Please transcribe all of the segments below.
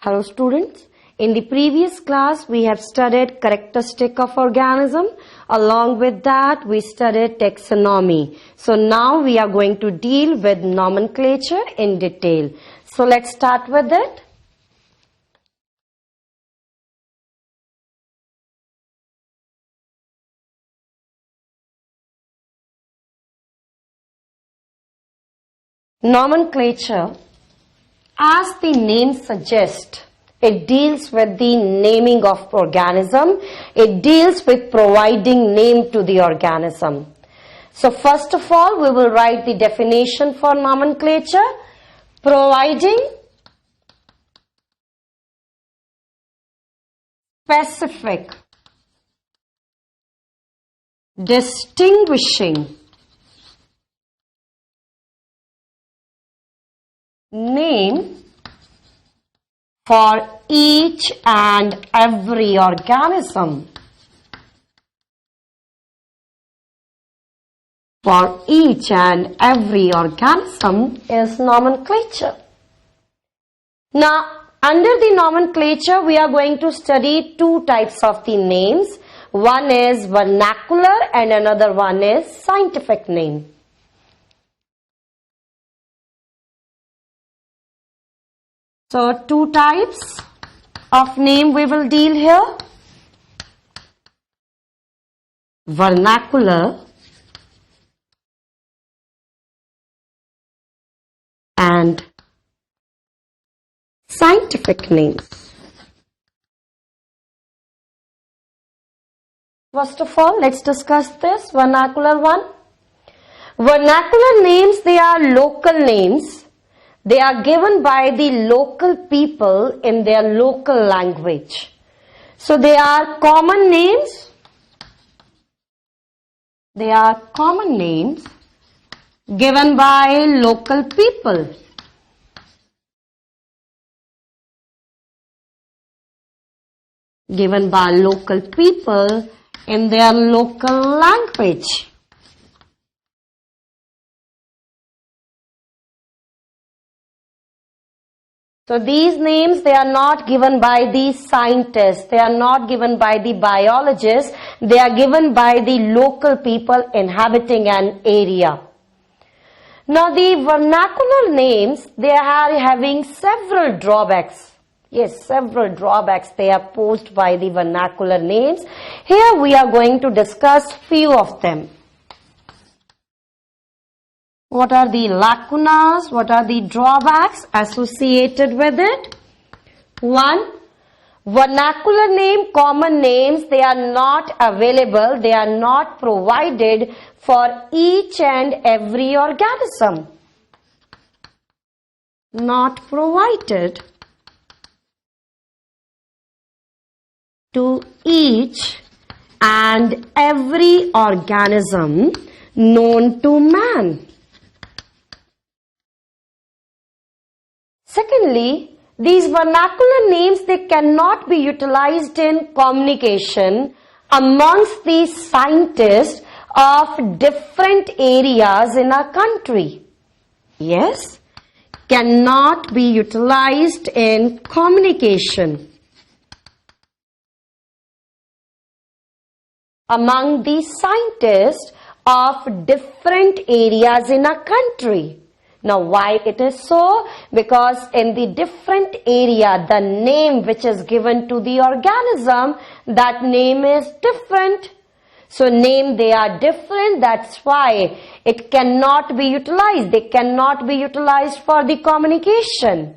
Hello students, in the previous class we have studied characteristic of organism. Along with that we studied taxonomy. So now we are going to deal with nomenclature in detail. So let's start with it. Nomenclature, as the name suggests, it deals with the naming of organism. It deals with providing name to the organism. So first of all, we will write the definition for nomenclature. Providing specific, distinguishing name for each and every organism. For each and every organism is nomenclature. Now, under the nomenclature, we are going to study two types of the names. One is vernacular and another one is scientific name. So, two types of name we will deal here. Vernacular and scientific names. First of all, let's discuss this vernacular one. Vernacular names, they are local names. They are given by the local people in their local language. So they are common names. They are common names given by local people. Given by local people in their local language. So these names, they are not given by the scientists, they are not given by the biologists, they are given by the local people inhabiting an area. Now the vernacular names, they are having several drawbacks. Yes, several drawbacks they are posed by the vernacular names. Here we are going to discuss few of them. What are the lacunas? What are the drawbacks associated with it? One, vernacular name, common names, they are not available, they are not provided for each and every organism. Not provided to each and every organism known to man. Secondly, these vernacular names, they cannot be utilized in communication amongst the scientists of different areas in our country. Yes, cannot be utilized in communication among the scientists of different areas in our country. Now, why it is so? Because in the different area, the name which is given to the organism, that name is different. So, name they are different, that's why it cannot be utilized. They cannot be utilized for the communication.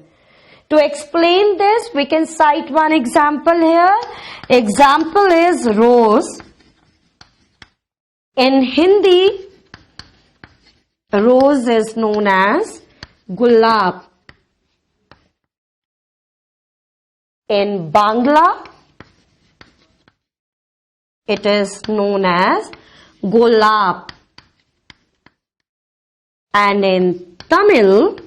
To explain this, we can cite one example here. Example is rose. In Hindi, rose is known as gulab. In Bangla, it is known as golab. And in Tamil,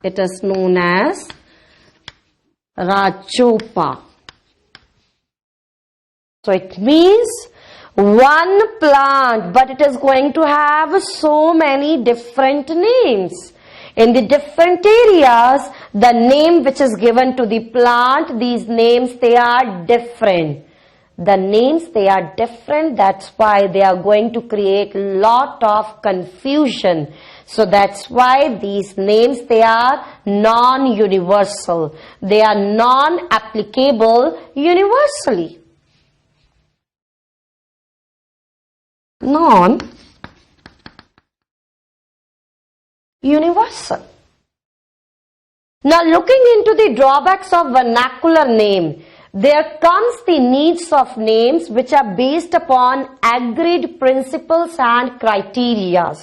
it is known as rajopa. So it means one plant, but it is going to have so many different names. In the different areas, the name which is given to the plant, these names, they are different. The names, they are different. That's why they are going to create lot of confusion. So that's why these names, they are non-universal. They are non-applicable universally. Non-universal. Now looking into the drawbacks of vernacular name, there comes the needs of names which are based upon agreed principles and criteria.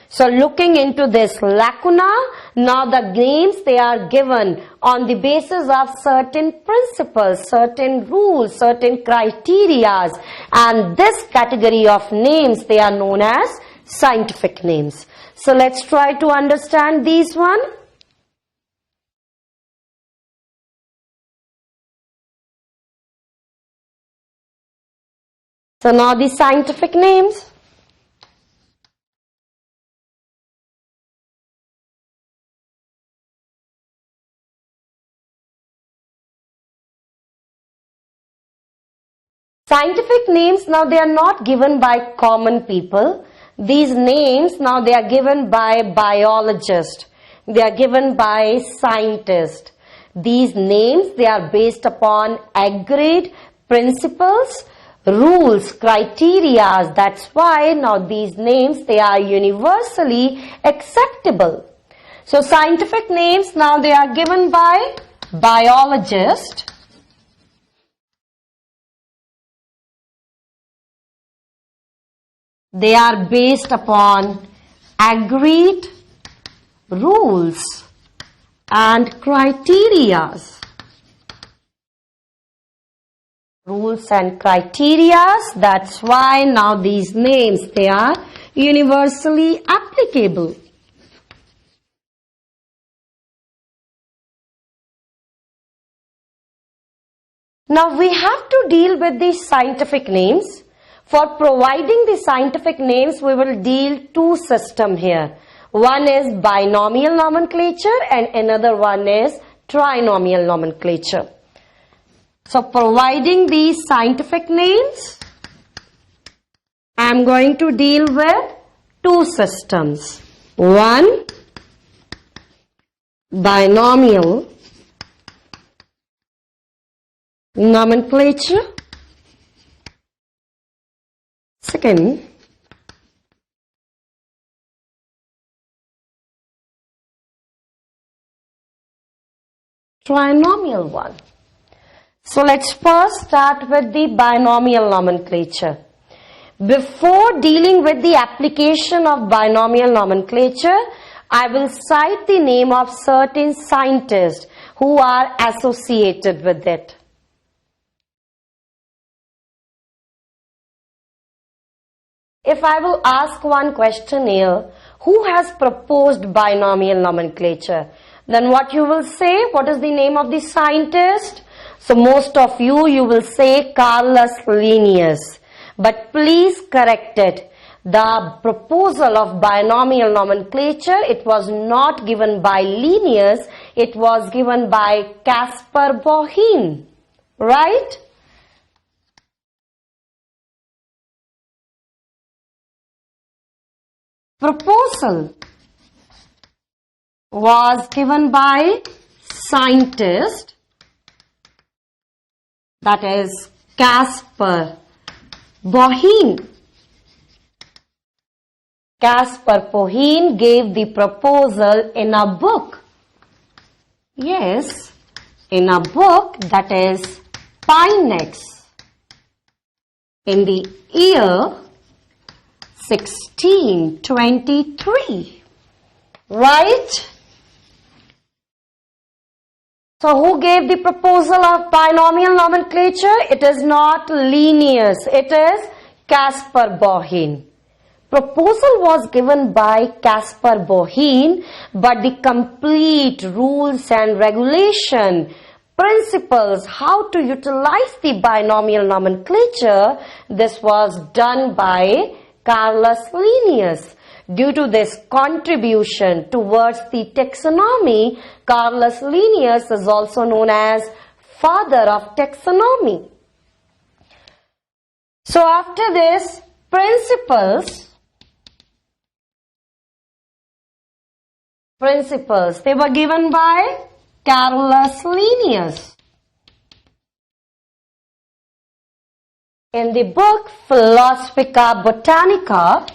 So looking into this lacuna, now the names, they are given on the basis of certain principles, certain rules, certain criteria, and this category of names, they are known as scientific names. So let's try to understand these one. So now the scientific names. Scientific names, now they are not given by common people. These names, now they are given by biologists. They are given by scientists. These names, they are based upon agreed principles, rules, criteria. That's why now these names, they are universally acceptable. So scientific names, now they are given by biologists. They are based upon agreed rules and criteria. Rules and criteria, that's why now these names, they are universally applicable. Now we have to deal with these scientific names. For providing the scientific names, we will deal two systems here. One is binomial nomenclature and another one is trinomial nomenclature. So providing these scientific names, I am going to deal with two systems. One, binomial nomenclature. Second, trinomial one. So let's first start with the binomial nomenclature. Before dealing with the application of binomial nomenclature, I will cite the name of certain scientists who are associated with it. If I will ask one question here, who has proposed binomial nomenclature? Then what you will say? What is the name of the scientist? So most of you will say Carolus Linnaeus. But please correct it. The proposal of binomial nomenclature, it was not given by Linnaeus, it was given by Caspar Bohin. Right? Proposal was given by scientist, that is Caspar Bohin. Caspar Bohin gave the proposal in a book. Yes, in a book, that is Pinax, in the year 1623, right? So who gave the proposal of binomial nomenclature? It is not Linnaeus, it is Caspar Bohin. Proposal was given by Caspar Bohin, but the complete rules and regulation, principles, how to utilize the binomial nomenclature, this was done by Carolus Linnaeus. Due to this contribution towards the taxonomy, Carolus Linnaeus is also known as father of taxonomy. So after this, principles, they were given by Carolus Linnaeus in the book Philosophica Botanica.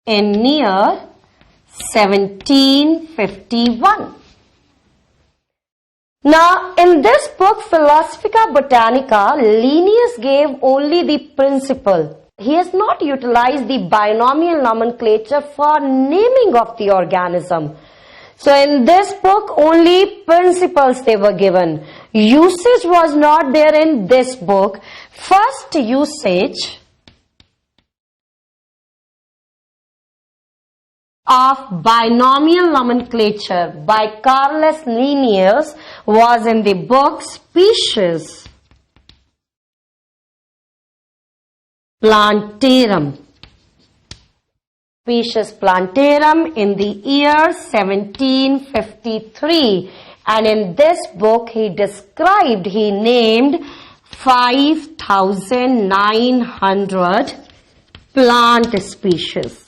In year 1751. Now, in this book, Philosophica Botanica, Linnaeus gave only the principle. He has not utilized the binomial nomenclature for naming of the organism. So, in this book, only principles they were given. Usage was not there in this book. First usage of binomial nomenclature by Carolus Linnaeus was in the book Species Plantarum. Species Plantarum in the year 1753, and in this book he named 5,900 plant species.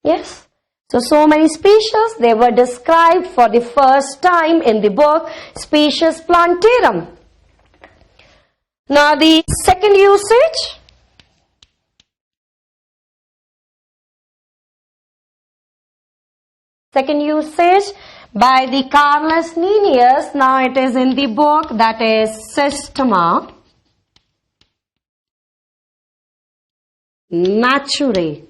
Yes. So many species, they were described for the first time in the book Species Plantarum. Now the second usage. Second usage by the Carolus Linnaeus. Now it is in the book that is Systema Naturae.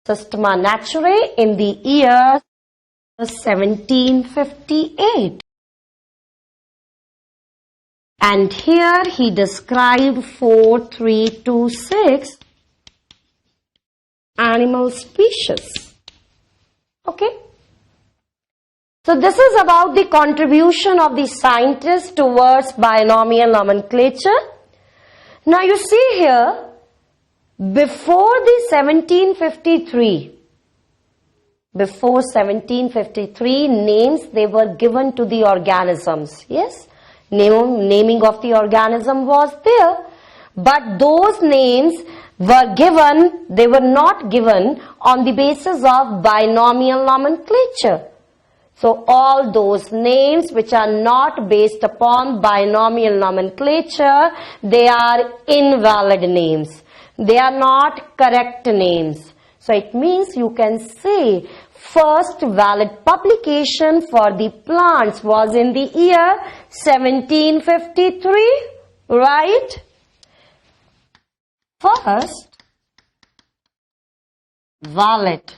Systema Naturae in the year 1758. And here he described 4326 animal species. Okay. So this is about the contribution of the scientists towards binomial nomenclature. Now you see here, before 1753, names they were given to the organisms. Yes, naming of the organism was there, but those names were given, they were not given on the basis of binomial nomenclature. So all those names which are not based upon binomial nomenclature, they are invalid names. They are not correct names. So it means you can say first valid publication for the plants was in the year 1753, right? First valid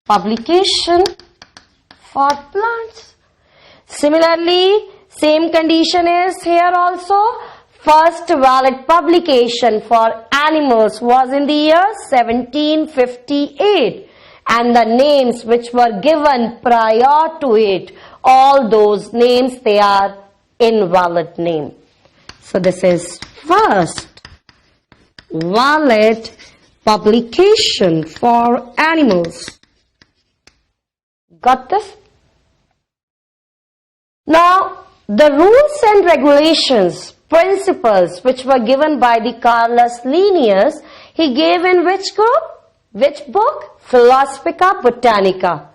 publication for plants. Similarly, same condition is here also. First valid publication for animals was in the year 1758, and the names which were given prior to it, all those names, they are invalid names. So this is first valid publication for animals. Got this? Now, the rules and regulations, principles which were given by the Carolus Linnaeus, he gave in which group? Which book? Philosophica Botanica.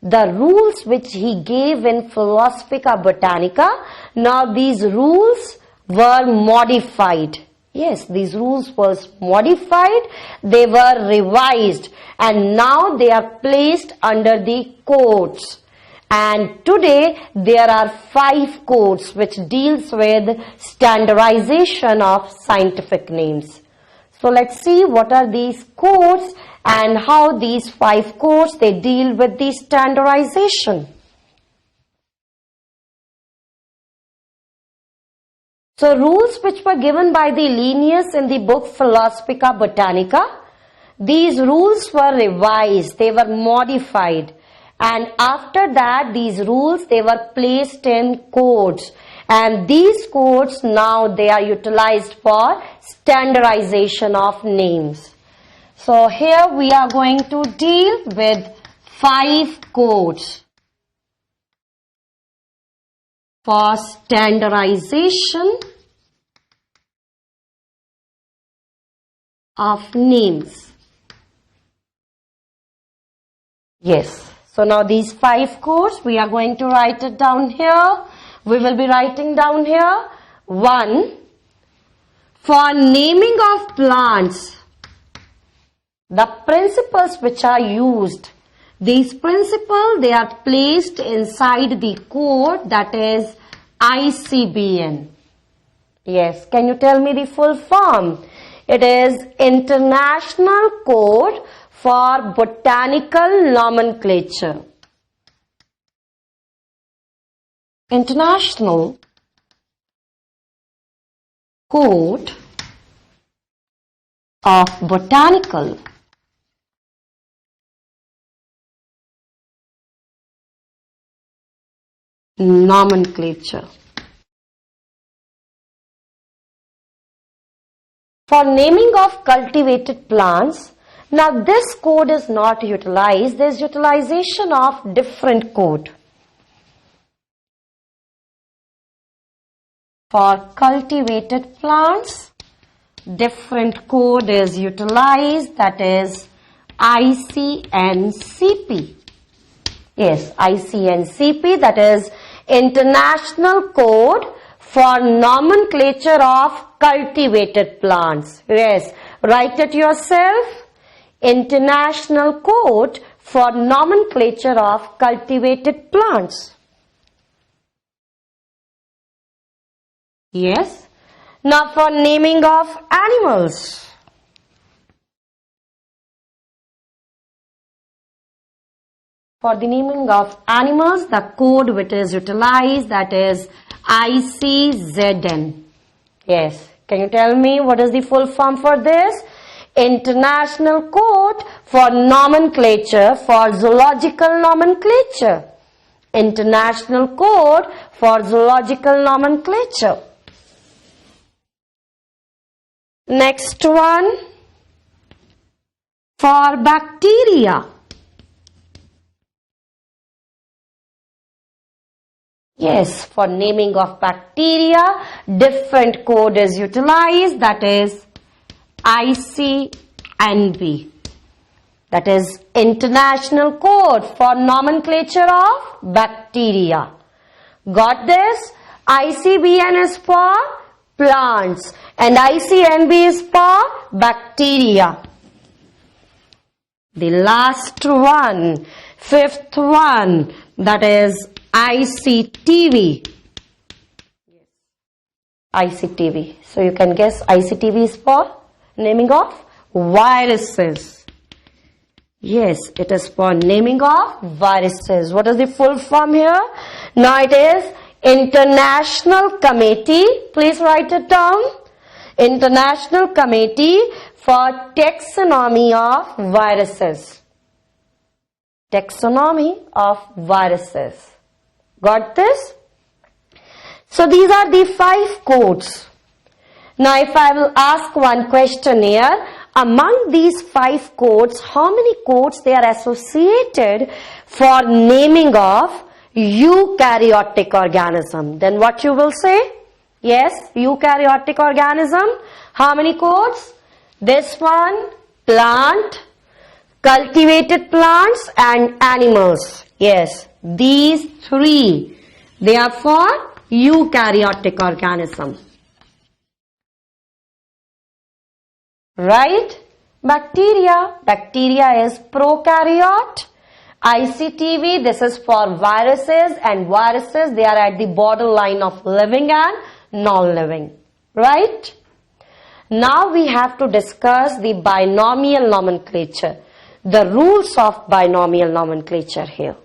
The rules which he gave in Philosophica Botanica, now these rules were modified. Yes, these rules were modified, they were revised, and now they are placed under the codes. And today there are 5 codes which deals with standardization of scientific names. So let's see what are these codes and how these 5 codes they deal with the standardization. So rules which were given by the Linnaeus in the book Philosophica Botanica, these rules were revised, they were modified, And after that, these rules, they were placed in codes. And these codes now they are utilized for standardization of names. So here we are going to deal with 5 codes for standardization of names. Yes. So now these 5 codes, we are going to write it down here. We will be writing down here. 1. For naming of plants, the principles which are used, these principles, they are placed inside the code, that is ICBN. Yes, can you tell me the full form? It is International Code for Botanical Nomenclature. International Code of Botanical Nomenclature. For naming of cultivated plants, now this code is not utilized. There is utilization of different code. For cultivated plants, different code is utilized, that is ICNCP. Yes, ICNCP, that is International Code for Nomenclature of Cultivated Plants. Yes, write it yourself. International Code for Nomenclature of Cultivated Plants. Yes. Now for naming of animals. For the naming of animals, the code which is utilized, that is ICZN. Yes. Can you tell me what is the full form for this? International Code for Nomenclature for Zoological Nomenclature. International Code for Zoological Nomenclature. Next one, for bacteria. Yes, for naming of bacteria, different code is utilized, that is ICNB. That is International Code for Nomenclature of Bacteria. Got this? ICBN is for plants and ICNB is for bacteria. The last one, 5th one, that is ICTV. ICTV. So you can guess ICTV is for naming of viruses. Yes, it is for naming of viruses. What is the full form here? Now it is International Committee. Please write it down. International Committee for Taxonomy of Viruses. Taxonomy of viruses. Got this? So these are the 5 codes. Now if I will ask one question here, among these 5 codes, how many codes they are associated for naming of eukaryotic organism? Then what you will say? Yes, eukaryotic organism. How many codes? This one, plant, cultivated plants and animals. Yes, these 3, they are for eukaryotic organism. Right? Bacteria. Bacteria is prokaryote. ICTV, this is for viruses, and viruses, they are at the borderline of living and non-living. Right? Now we have to discuss the binomial nomenclature. The rules of binomial nomenclature here.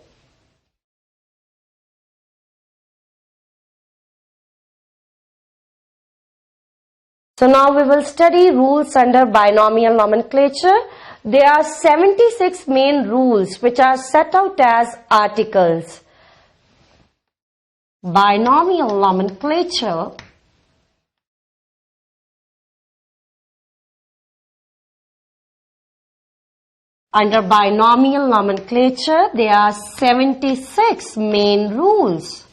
So now we will study rules under binomial nomenclature. there are 76 main rules which are set out as articles. Binomial nomenclature. Under binomial nomenclature, there are 76 main rules.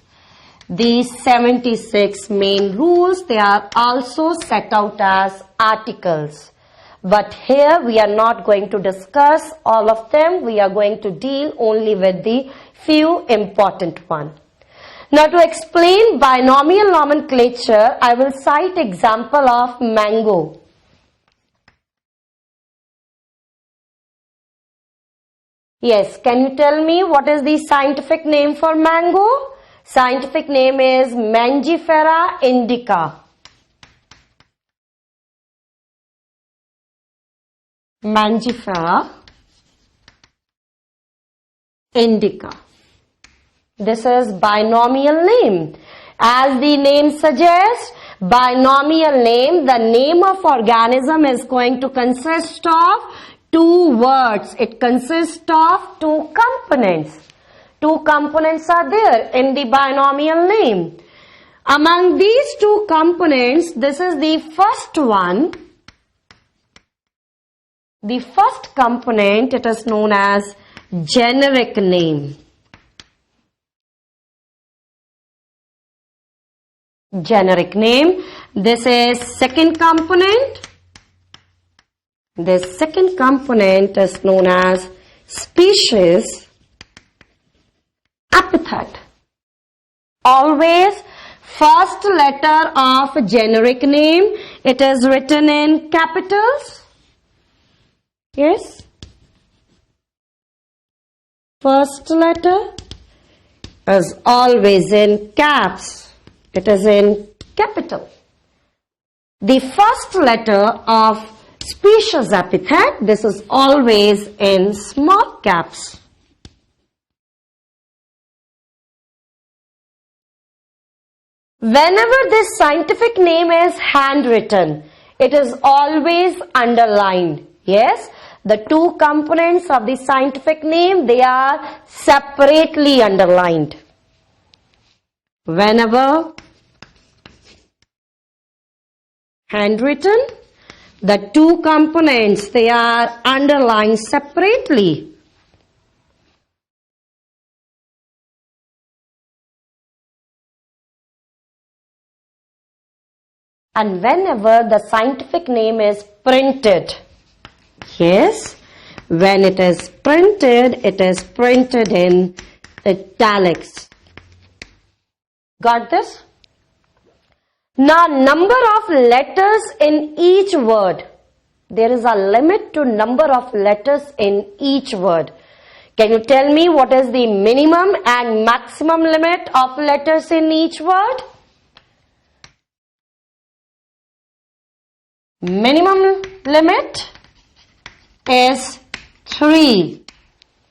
These 76 main rules, they are also set out as articles. But here we are not going to discuss all of them. We are going to deal only with the few important ones. Now to explain binomial nomenclature, I will cite example of mango. Yes, can you tell me what is the scientific name for mango? Scientific name is Mangifera indica. Mangifera indica. This is binomial name. As the name suggests, binomial name, the name of organism is going to consist of two words. It consists of two components. Two components are there in the binomial name. Among these two components, this is the first one. The first component, it is known as generic name. Generic name. This is second component. This second component is known as species epithet. Always first letter of generic name, it is written in capitals. Yes. First letter is always in caps. It is in capital. The first letter of species epithet, this is always in small caps. Whenever this scientific name is handwritten, it is always underlined. Yes, the two components of the scientific name, they are separately underlined. Whenever handwritten, the two components, they are underlined separately. And whenever the scientific name is printed, yes, when it is printed in italics. Got this? Now, number of letters in each word. There is a limit to number of letters in each word. Can you tell me what is the minimum and maximum limit of letters in each word? Minimum limit is 3.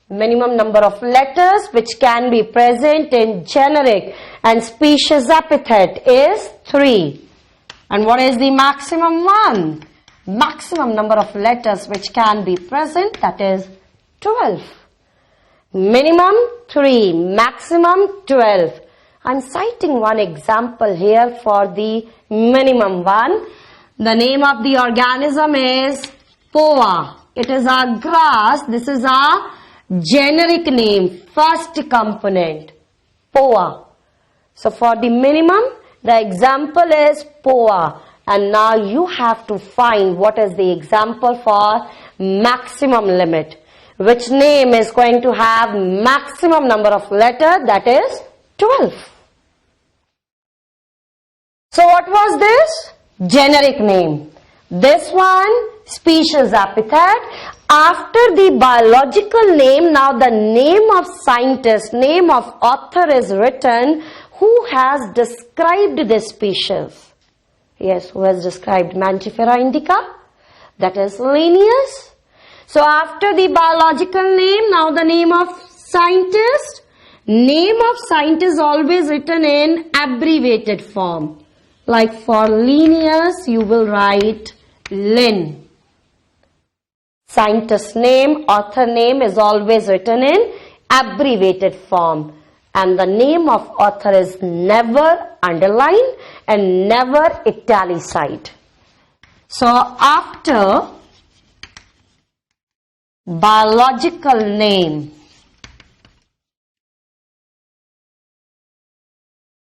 Minimum number of letters which can be present in generic and species epithet is 3. And what is the maximum one? Maximum number of letters which can be present, that is 12. Minimum 3, maximum 12. I am citing one example here for the minimum one. The name of the organism is Poa. It is a grass. This is a generic name. First component, Poa. So for the minimum, the example is Poa. And now you have to find what is the example for maximum limit. Which name is going to have maximum number of letters, that is 12. So what was this? Generic name. This one, species epithet. After the biological name, now the name of scientist, name of author is written. Who has described this species? Yes, who has described Mangifera indica? That is Linnaeus. So after the biological name, now the name of scientist. Name of scientist always written in abbreviated form. Like for Linnaeus, you will write Lin. Scientist name, author name is always written in abbreviated form. And the name of author is never underlined and never italicized. So after biological name,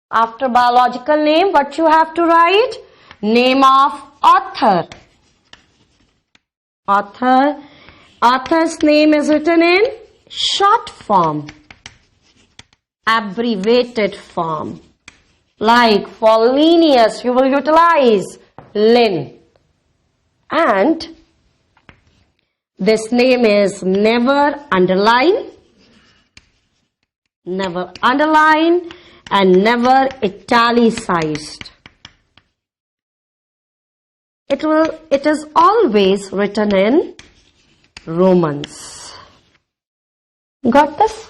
after biological name, what you have to write? Name of author. Author's name is written in short form, abbreviated form. Like for Linnaeus, you will utilize Lin. And this name is never underlined and never italicized. It is always written in Romans. Got this?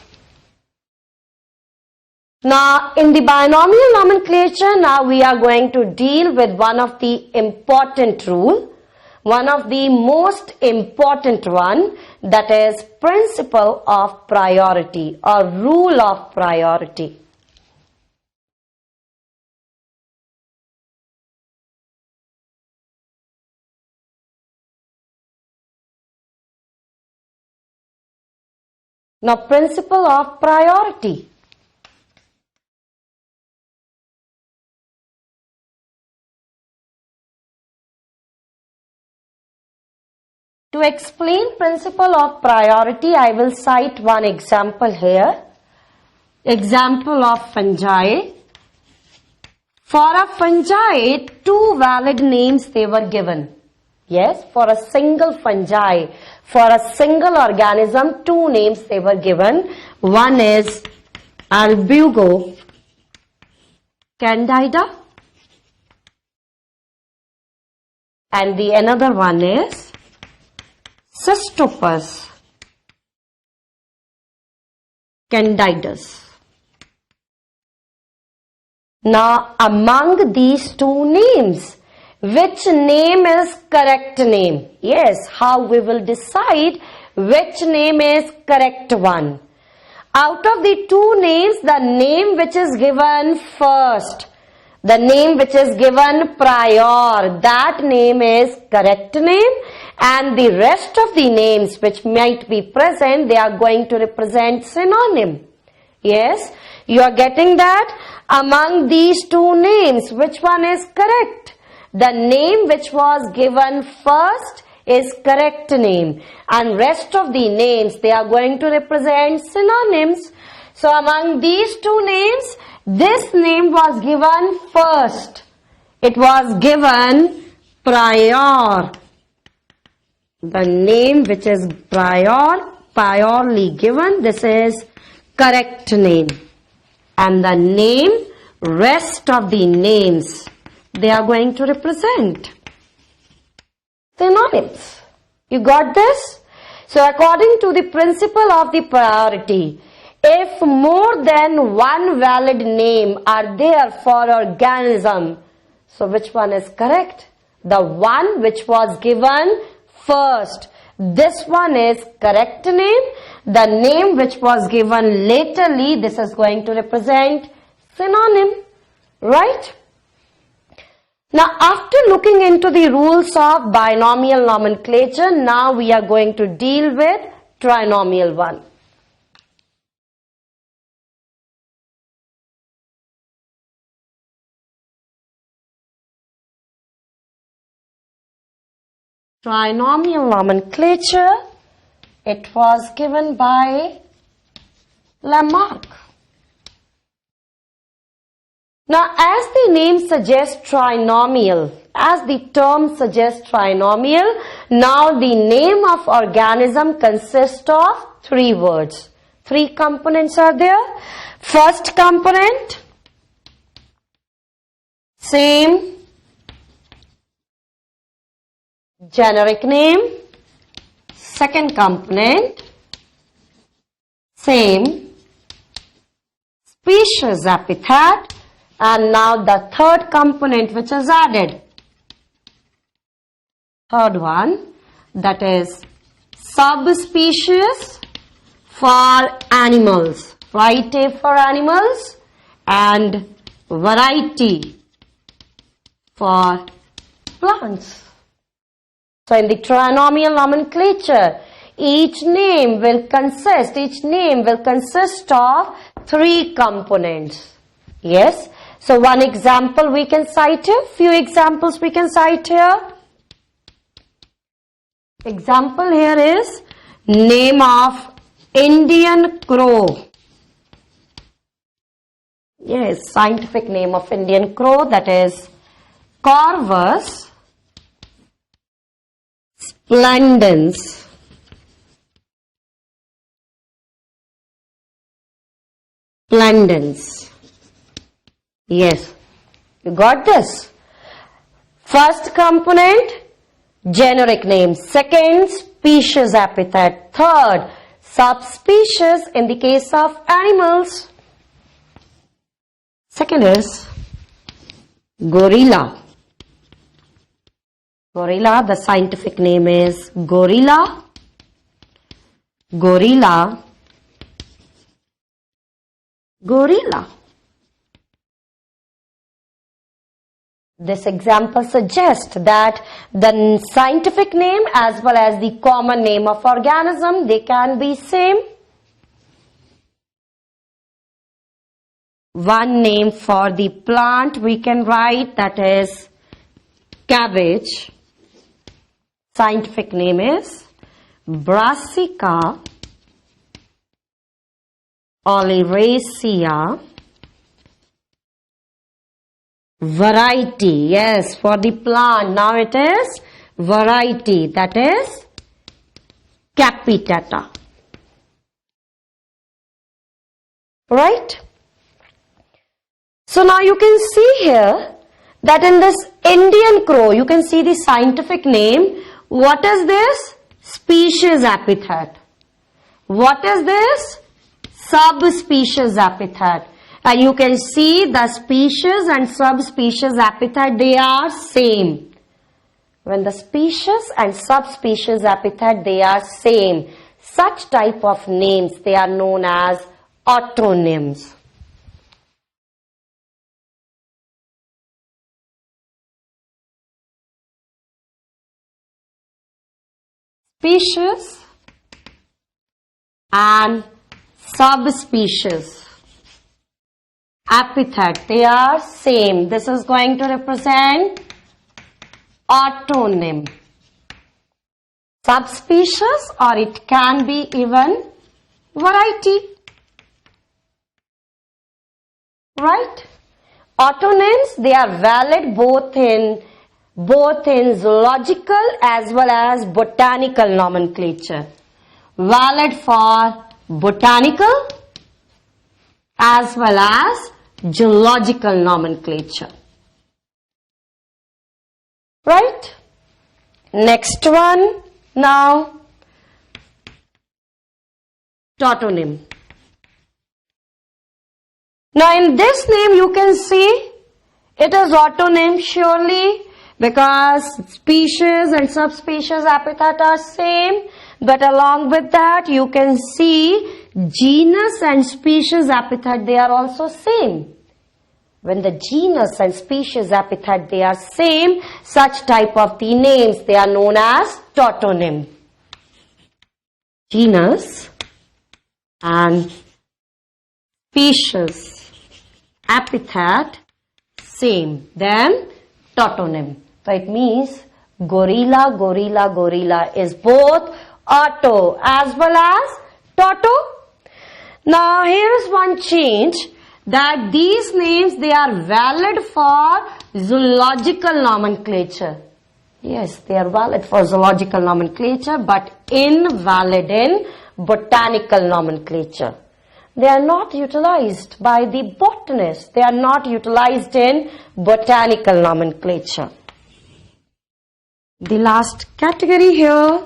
Now, in the binomial nomenclature, now we are going to deal with one of the important rule, one of the most important one, that is principle of priority or rule of priority. Now, principle of priority. To explain principle of priority, I will cite one example here. Example of fungi. For a fungi, two valid names they were given. Yes, for a single fungi, for a single organism, two names they were given. One is Albugo candida and the another one is Cystopus candidus. Now, among these two names, which name is correct name? Yes, how we will decide which name is correct one? Out of the two names, the name which is given first, the name which is given prior, that name is correct name, and the rest of the names which might be present, they are going to represent synonym. Yes, you are getting that? Among these two names, which one is correct? The name which was given first is correct name, and rest of the names, they are going to represent synonyms. So among these two names, this name was given first. It was given prior. The name which is priorly given, this is correct name. And the name, rest of the names, they are going to represent synonyms. You got this? So according to the principle of the priority, if more than one valid name are there for organism, so which one is correct? The one which was given first. This one is correct name. The name which was given laterly, this is going to represent synonym. Right? Now, after looking into the rules of binomial nomenclature, now we are going to deal with trinomial one. Trinomial nomenclature, it was given by Lamarck. Now, as the name suggests trinomial, as the term suggests trinomial, now the name of organism consists of three words. Three components are there. First component, same generic name. Second component, same species epithet. And now the third component which is added. Third one, that is subspecies for animals. Write A for animals and variety for plants. So in the trinomial nomenclature, each name will consist of 3 components. Yes. So one example we can cite here, few examples we can cite here. Example here is name of Indian crow. Yes, scientific name of Indian crow, that is Corvus splendens. Splendens. Yes, you got this. First component, generic name. Second, species epithet. Third, subspecies in the case of animals. Second is gorilla. Gorilla, the scientific name is gorilla. Gorilla. Gorilla. This example suggests that the scientific name as well as the common name of organism, they can be same. One name for the plant we can write, that is cabbage. Scientific name is Brassica oleracea. Variety, yes, for the plant. Now it is variety, that is Capitata. Right? So now you can see here that in this Indian crow, you can see the scientific name. What is this? Species epithet. What is this? Subspecies epithet. And you can see the species and subspecies epithet, they are same. When the species and subspecies epithet, they are same, such type of names, they are known as autonyms. Species and subspecies epithet, they are same. This is going to represent autonym. Subspecies, or it can be even variety. Right? Autonyms, they are valid both in zoological as well as botanical nomenclature. Valid for botanical as well as geological nomenclature. Right? Next one now, tautonym. Now in this name you can see it is autonym surely because species and subspecies epithet are same, but along with that you can see genus and species epithet, they are also same. When the genus and species epithet, they are same, such type of the names, they are known as tautonym. Genus and species epithet same, then tautonym. So it means gorilla, gorilla, gorilla is both auto as well as tauto. Now here is one change, that these names, they are valid for zoological nomenclature. Yes, they are valid for zoological nomenclature, but invalid in botanical nomenclature. They are not utilized by the botanists. They are not utilized in botanical nomenclature. The last category here,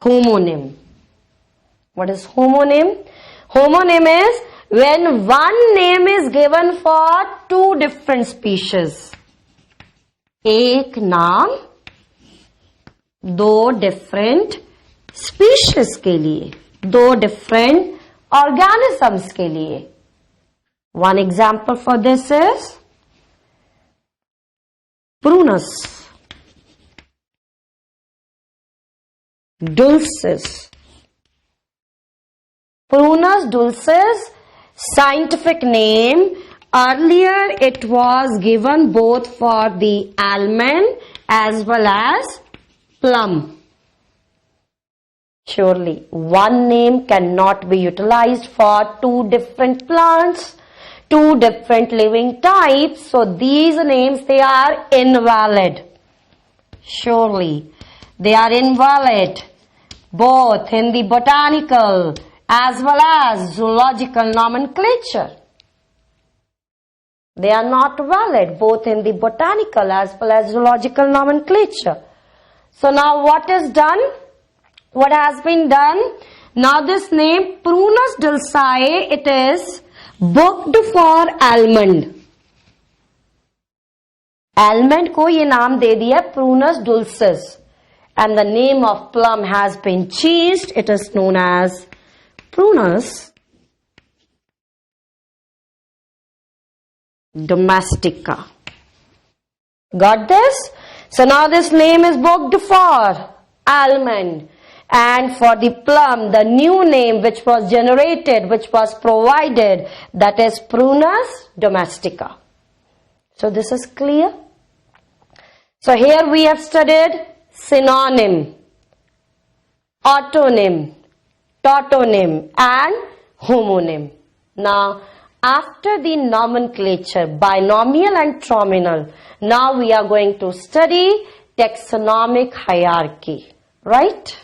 homonym. What is homonym? Homonym is when one name is given for two different species. एक नाम दो different species के लिए, दो different organisms के लिए. One example for this is prunus, dulcis. Prunus dulcis, scientific name. Earlier it was given both for the almond as well as plum. Surely one name cannot be utilized for two different plants, two different living types, so these names, they are invalid. Surely they are invalid both in the botanical as well as zoological nomenclature. They are not valid both in the botanical as well as zoological nomenclature. So now what is done? What has been done? Now this name Prunus dulcis, it is booked for almond. Almond को ये नाम दे दिया Prunus dulcis, and the name of plum has been changed. It is known as Prunus domestica. Got this? So now this name is booked for almond, and for the plum, the new name which was generated, which was provided, that is Prunus domestica. So this is clear. So here we have studied synonym, autonym, tautonym and homonym. Now after the nomenclature, binomial and terminal, now we are going to study taxonomic hierarchy, right?